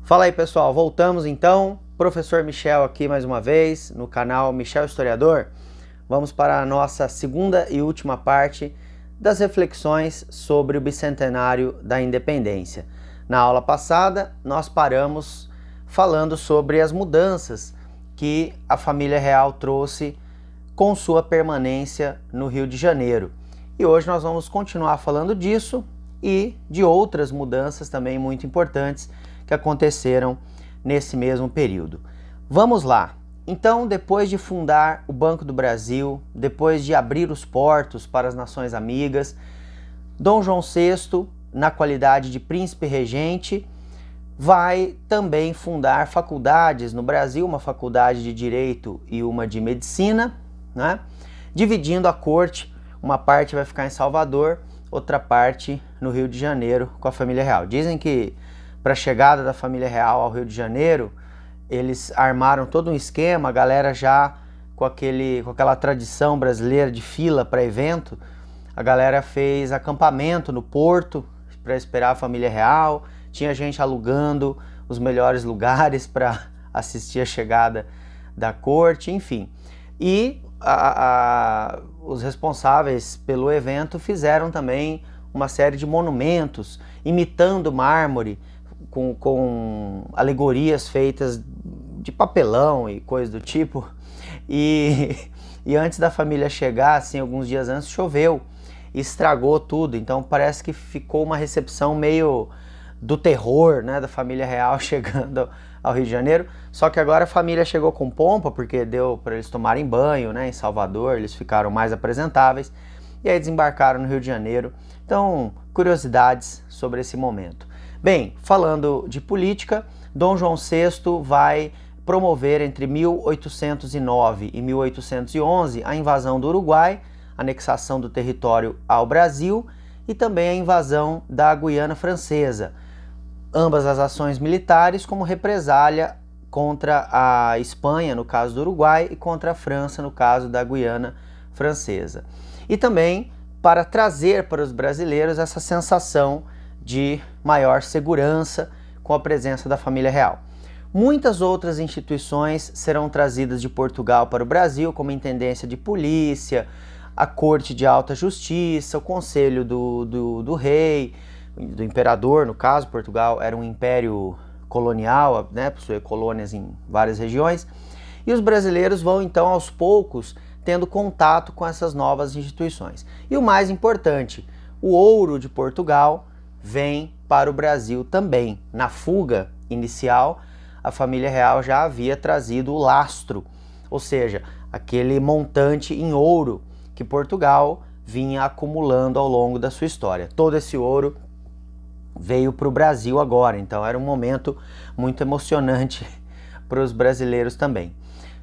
Fala aí, pessoal, voltamos então. Professor Michel aqui mais uma vez no canal Michel Historiador. Vamos para a nossa segunda e última parte das reflexões sobre o bicentenário da independência. Na aula passada, nós paramos falando sobre as mudanças que a família real trouxe com sua permanência no Rio de Janeiro. E hoje nós vamos continuar falando disso e de outras mudanças também muito importantes que aconteceram nesse mesmo período. Vamos lá. Então, depois de fundar o Banco do Brasil, depois de abrir os portos para as nações amigas, Dom João VI, na qualidade de príncipe regente, vai também fundar faculdades no Brasil, uma faculdade de Direito e uma de Medicina, né? Dividindo a corte, uma parte vai ficar em Salvador, outra parte no Rio de Janeiro com a família real. Dizem que para a chegada da família real ao Rio de Janeiro, eles armaram todo um esquema, a galera já com aquela tradição brasileira de fila para evento, a galera fez acampamento no porto para esperar a família real, tinha gente alugando os melhores lugares para assistir a chegada da corte, enfim. E os responsáveis pelo evento fizeram também uma série de monumentos, imitando mármore, com alegorias feitas de papelão e coisa do tipo. E antes da família chegar, assim, alguns dias antes, choveu e estragou tudo. Então parece que ficou uma recepção meio do terror, né, da família real chegando ao Rio de Janeiro. Só que agora a família chegou com pompa, porque deu para eles tomarem banho, né, em Salvador, eles ficaram mais apresentáveis. E aí desembarcaram no Rio de Janeiro. Então, curiosidades sobre esse momento. Bem, falando de política, Dom João VI vai promover entre 1809 e 1811 a invasão do Uruguai, anexação do território ao Brasil e também a invasão da Guiana Francesa. Ambas as ações militares como represália contra a Espanha, no caso do Uruguai, e contra a França, no caso da Guiana Francesa. E também para trazer para os brasileiros essa sensação de maior segurança com a presença da família real. Muitas outras instituições serão trazidas de Portugal para o Brasil, como a Intendência de Polícia, a Corte de Alta Justiça, o Conselho do Rei, do Imperador, no caso. Portugal era um império colonial, né, possuía colônias em várias regiões, e os brasileiros vão então aos poucos tendo contato com essas novas instituições. E o mais importante, o ouro de Portugal vem para o Brasil também. Na fuga inicial, a família real já havia trazido o lastro, ou seja, aquele montante em ouro que Portugal vinha acumulando ao longo da sua história. Todo esse ouro veio para o Brasil agora, então era um momento muito emocionante para os brasileiros também.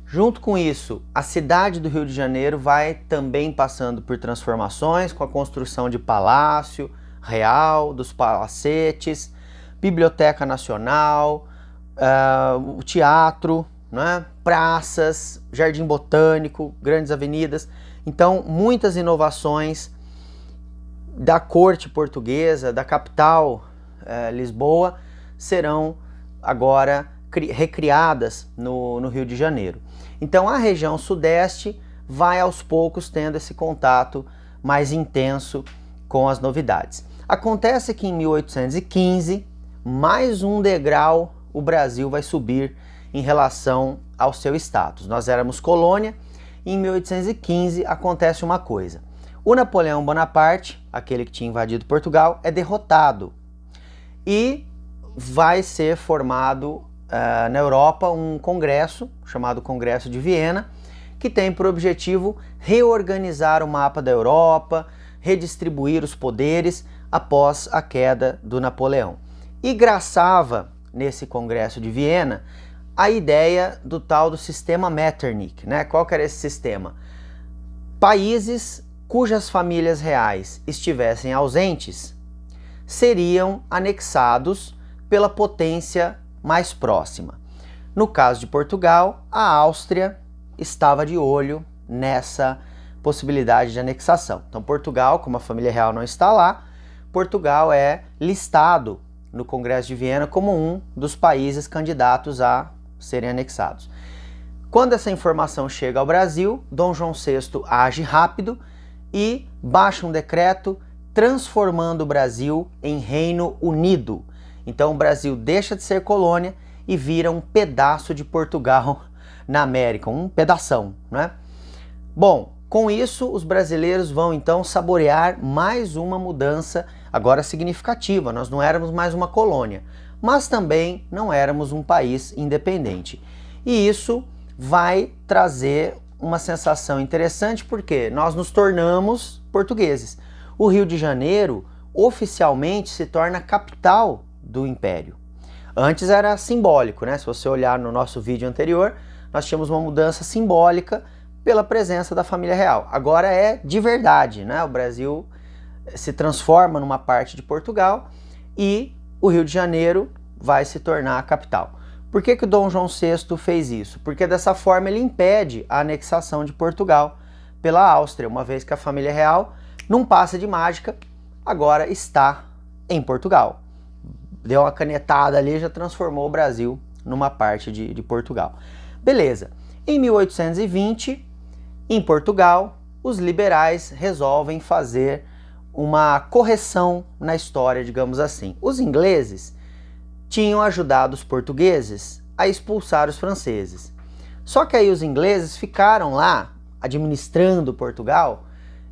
Junto com isso, a cidade do Rio de Janeiro vai também passando por transformações, com a construção de palácio real, dos palacetes, Biblioteca Nacional, o teatro, né, praças, Jardim Botânico, grandes avenidas. Então, muitas inovações da corte portuguesa, da capital, Lisboa, serão agora recriadas no Rio de Janeiro. Então, a região sudeste vai aos poucos tendo esse contato mais intenso com as novidades. Acontece que em 1815, mais um degrau o Brasil vai subir em relação ao seu status. Nós éramos colônia e em 1815 acontece uma coisa. O Napoleão Bonaparte, aquele que tinha invadido Portugal, é derrotado e vai ser formado na Europa um congresso, chamado Congresso de Viena, que tem por objetivo reorganizar o mapa da Europa, redistribuir os poderes após a queda do Napoleão. E graçava nesse Congresso de Viena a ideia do tal do sistema Metternich, né? Qual que era esse sistema? Países cujas famílias reais estivessem ausentes seriam anexados pela potência mais próxima. No caso de Portugal, a Áustria estava de olho nessa possibilidade de anexação. Então Portugal, como a família real não está lá, Portugal é listado no Congresso de Viena como um dos países candidatos a serem anexados. Quando essa informação chega ao Brasil, Dom João VI age rápido e baixa um decreto transformando o Brasil em Reino Unido. Então o Brasil deixa de ser colônia e vira um pedaço de Portugal na América, um pedação, né? Bom, com isso os brasileiros vão então saborear mais uma mudança agora significativa. Nós não éramos mais uma colônia, mas também não éramos um país independente. E isso vai trazer uma sensação interessante porque nós nos tornamos portugueses. O Rio de Janeiro oficialmente se torna capital do Império. Antes era simbólico, né? Se você olhar no nosso vídeo anterior, nós tínhamos uma mudança simbólica pela presença da família real. Agora é de verdade, né? O Brasil se transforma numa parte de Portugal e o Rio de Janeiro vai se tornar a capital. Por que o Dom João VI fez isso? Porque dessa forma ele impede a anexação de Portugal pela Áustria, uma vez que a família real, num passe de mágica, agora está em Portugal. Deu uma canetada ali, já transformou o Brasil numa parte de Portugal. Beleza. Em 1820, em Portugal, os liberais resolvem fazer uma correção na história, digamos assim. Os ingleses tinham ajudado os portugueses a expulsar os franceses. Só que aí os ingleses ficaram lá administrando Portugal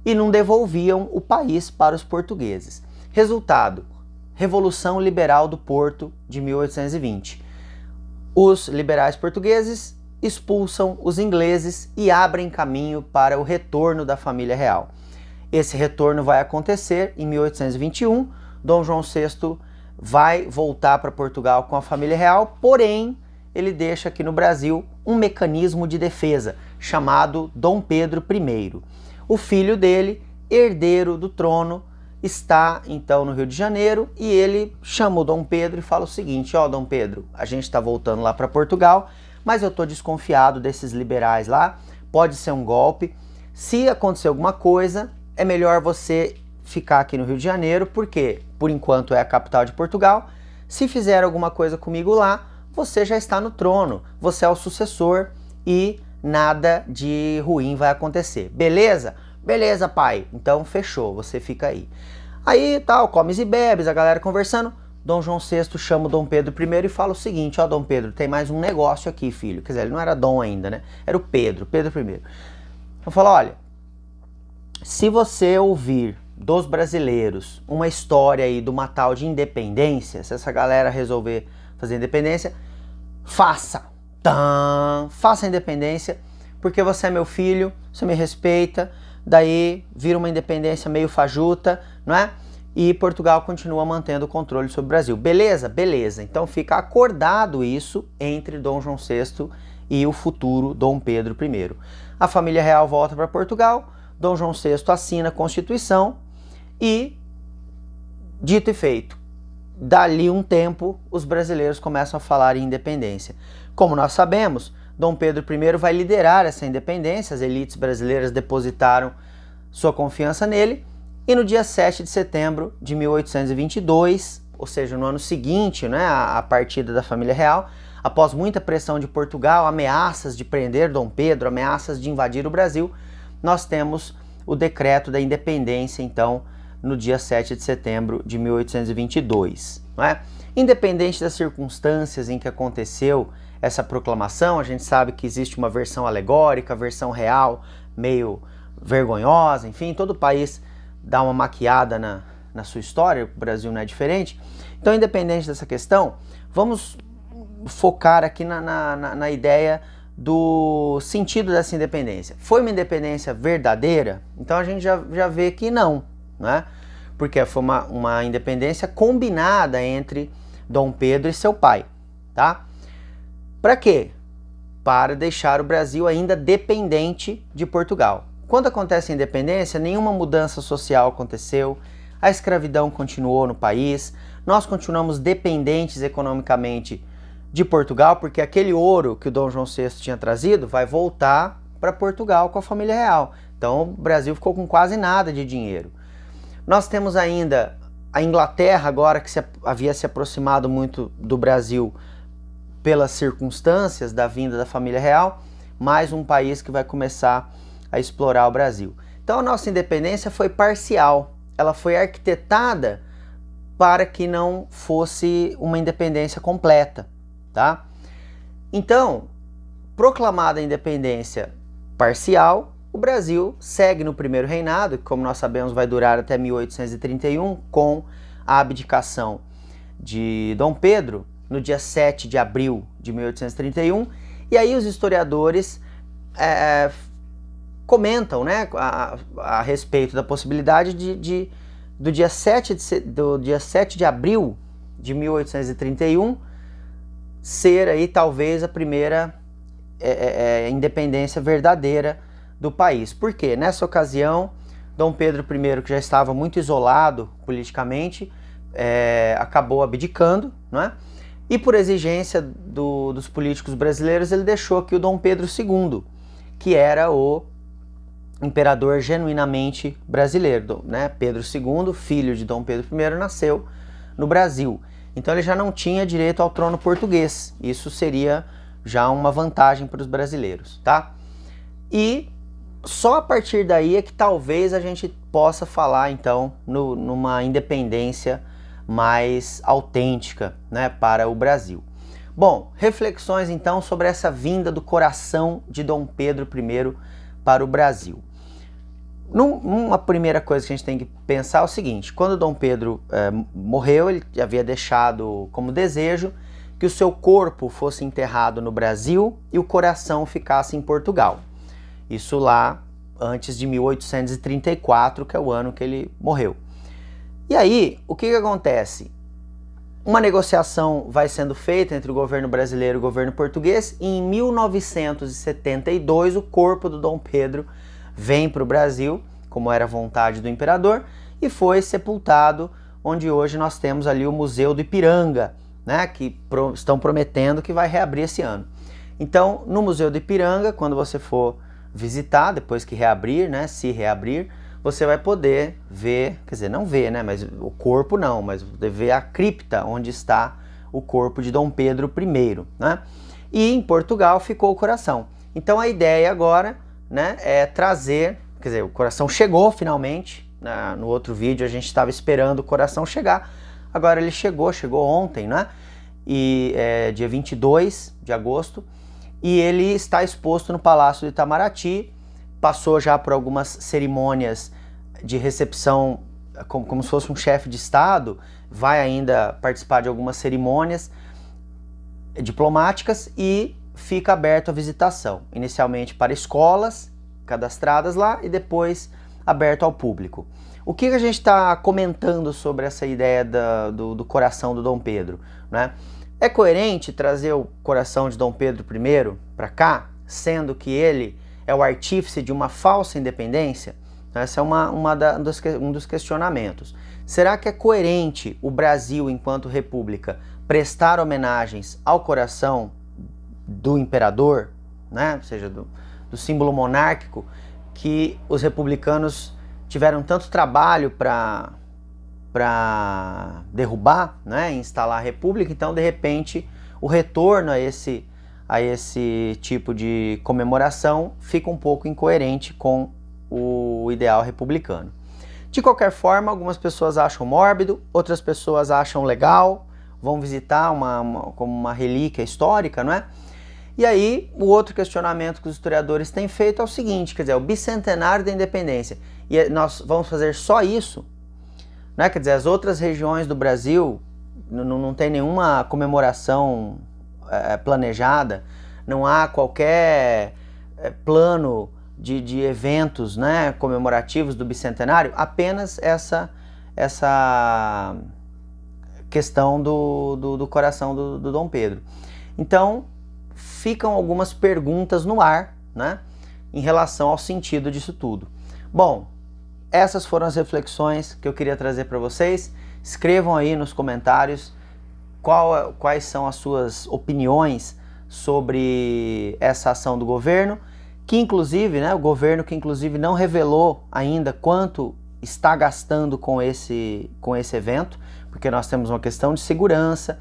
e não devolviam o país para os portugueses. Resultado, Revolução Liberal do Porto de 1820. Os liberais portugueses expulsam os ingleses e abrem caminho para o retorno da família real. Esse retorno vai acontecer em 1821. Dom João VI vai voltar para Portugal com a família real, porém ele deixa aqui no Brasil um mecanismo de defesa chamado Dom Pedro I. O filho dele, herdeiro do trono, está então no Rio de Janeiro e ele chama o Dom Pedro e fala o seguinte: ó, Dom Pedro, a gente está voltando lá para Portugal, mas eu estou desconfiado desses liberais lá, pode ser um golpe. Se acontecer alguma coisa, é melhor você ficar aqui no Rio de Janeiro, porque por enquanto é a capital de Portugal. Se fizer alguma coisa comigo lá, você já está no trono, você é o sucessor e nada de ruim vai acontecer. Beleza? Beleza, pai. Então fechou, você fica aí. Aí tal, comes e bebes, a galera conversando. Dom João VI chama o Dom Pedro I e fala o seguinte: ó, Dom Pedro, tem mais um negócio aqui, filho. Quer dizer, ele não era Dom ainda, né? Era o Pedro I. Então fala: olha, se você ouvir dos brasileiros uma história aí de uma tal de independência, se essa galera resolver fazer independência, faça a independência, porque você é meu filho, você me respeita, daí vira uma independência meio fajuta, não é? E Portugal continua mantendo o controle sobre o Brasil. Beleza? Beleza. Então fica acordado isso entre Dom João VI e o futuro Dom Pedro I. A família real volta para Portugal, Dom João VI assina a Constituição e, dito e feito, dali um tempo os brasileiros começam a falar em independência. Como nós sabemos, Dom Pedro I vai liderar essa independência, as elites brasileiras depositaram sua confiança nele, e no dia 7 de setembro de 1822, ou seja, no ano seguinte, né, à partida da família real, após muita pressão de Portugal, ameaças de prender Dom Pedro, ameaças de invadir o Brasil, nós temos o decreto da independência, então, no dia 7 de setembro de 1822. Não é? Independente das circunstâncias em que aconteceu essa proclamação, a gente sabe que existe uma versão alegórica, versão real, meio vergonhosa, enfim, todo país dá uma maquiada na sua história, o Brasil não é diferente. Então, independente dessa questão, vamos focar aqui na ideia do sentido dessa independência. Foi uma independência verdadeira? Então a gente já vê que não, né? Porque foi uma independência combinada entre Dom Pedro e seu pai, tá? Para quê? Para deixar o Brasil ainda dependente de Portugal. Quando acontece a independência, nenhuma mudança social aconteceu, a escravidão continuou no país, nós continuamos dependentes economicamente de Portugal, porque aquele ouro que o Dom João VI tinha trazido vai voltar para Portugal com a família real. Então o Brasil ficou com quase nada de dinheiro. Nós temos ainda A Inglaterra, agora que havia se aproximado muito do Brasil pelas circunstâncias da vinda da família real, mais um país que vai começar a explorar o Brasil. Então a nossa independência foi parcial, ela foi arquitetada para que não fosse uma independência completa, tá? Então, proclamada a independência parcial, o Brasil segue no primeiro reinado, que, como nós sabemos, vai durar até 1831, com a abdicação de Dom Pedro, no dia 7 de abril de 1831, e aí os historiadores comentam, né, a respeito da possibilidade do dia 7 de abril de 1831 ser aí talvez a primeira independência verdadeira do país. Por quê? Nessa ocasião, Dom Pedro I, que já estava muito isolado politicamente, acabou abdicando, não é? E por exigência dos políticos brasileiros, ele deixou que o Dom Pedro II, que era o imperador genuinamente brasileiro, né? Pedro II, filho de Dom Pedro I, nasceu no Brasil. Então ele já não tinha direito ao trono português. Isso seria já uma vantagem para os brasileiros, tá? E só a partir daí é que talvez a gente possa falar, então, numa independência mais autêntica, né, para o Brasil. Bom, reflexões então sobre essa vinda do coração de Dom Pedro I para o Brasil. Uma primeira coisa que a gente tem que pensar é o seguinte: quando Dom Pedro morreu, ele havia deixado como desejo que o seu corpo fosse enterrado no Brasil e o coração ficasse em Portugal. Isso lá antes de 1834, que é o ano que ele morreu. E aí, o que acontece? Uma negociação vai sendo feita entre o governo brasileiro e o governo português, e em 1972 o corpo do Dom Pedro vem para o Brasil, como era a vontade do imperador, e foi sepultado onde hoje nós temos ali o Museu do Ipiranga, né, que estão prometendo que vai reabrir esse ano. Então, no Museu do Ipiranga, quando você for visitar, depois que reabrir, né, se reabrir, você vai poder ver, quer dizer, não ver, né, mas o corpo não, mas poder ver a cripta onde está o corpo de Dom Pedro I, né? E em Portugal ficou o coração. Então a ideia agora, né, é trazer, quer dizer, o coração chegou finalmente, né? No outro vídeo a gente estava esperando o coração chegar, agora ele chegou ontem, né? E dia 22 de agosto, e ele está exposto no Palácio do Itamaraty, passou já por algumas cerimônias de recepção, como se fosse um chefe de Estado, vai ainda participar de algumas cerimônias diplomáticas e fica aberto à visitação, inicialmente para escolas cadastradas lá e depois aberto ao público. O que a gente está comentando sobre essa ideia do coração do Dom Pedro, né? É coerente trazer o coração de Dom Pedro I para cá, sendo que ele é o artífice de uma falsa independência? Esse é um dos questionamentos. Será que é coerente o Brasil, enquanto república, prestar homenagens ao coração do imperador, né? Ou seja, do símbolo monárquico, que os republicanos tiveram tanto trabalho para derrubar, né? Instalar a república? Então, de repente, o retorno a esse tipo de comemoração fica um pouco incoerente com o ideal republicano. De qualquer forma, algumas pessoas acham mórbido, outras pessoas acham legal, vão visitar como uma relíquia histórica, não é? E aí, o outro questionamento que os historiadores têm feito é o seguinte, quer dizer, o bicentenário da independência, e nós vamos fazer só isso? Né? Quer dizer, as outras regiões do Brasil não tem nenhuma comemoração planejada, não há qualquer plano de eventos, né, comemorativos do bicentenário, apenas essa questão do coração do Dom Pedro. Então, ficam algumas perguntas no ar, né, em relação ao sentido disso tudo. Bom, essas foram as reflexões que eu queria trazer para vocês. Escrevam aí nos comentários quais são as suas opiniões sobre essa ação do governo, que inclusive, né, o governo que inclusive não revelou ainda quanto está gastando com esse evento, porque nós temos uma questão de segurança.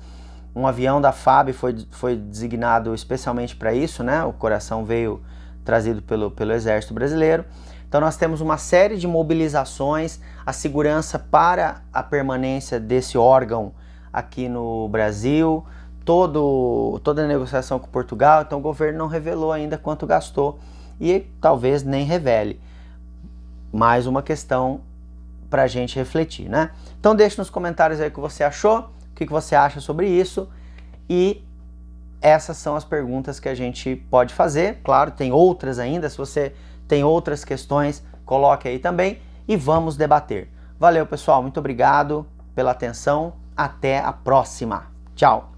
Um avião da FAB foi designado especialmente para isso, né? O coração veio trazido pelo Exército Brasileiro. Então nós temos uma série de mobilizações, a segurança para a permanência desse órgão aqui no Brasil, toda a negociação com Portugal. Então o governo não revelou ainda quanto gastou e talvez nem revele. Mais uma questão para a gente refletir, né? Então deixe nos comentários aí o que você achou, o que você acha sobre isso, e essas são as perguntas que a gente pode fazer. Claro, tem outras ainda, se você tem outras questões, coloque aí também e vamos debater. Valeu, pessoal, muito obrigado pela atenção, até a próxima. Tchau!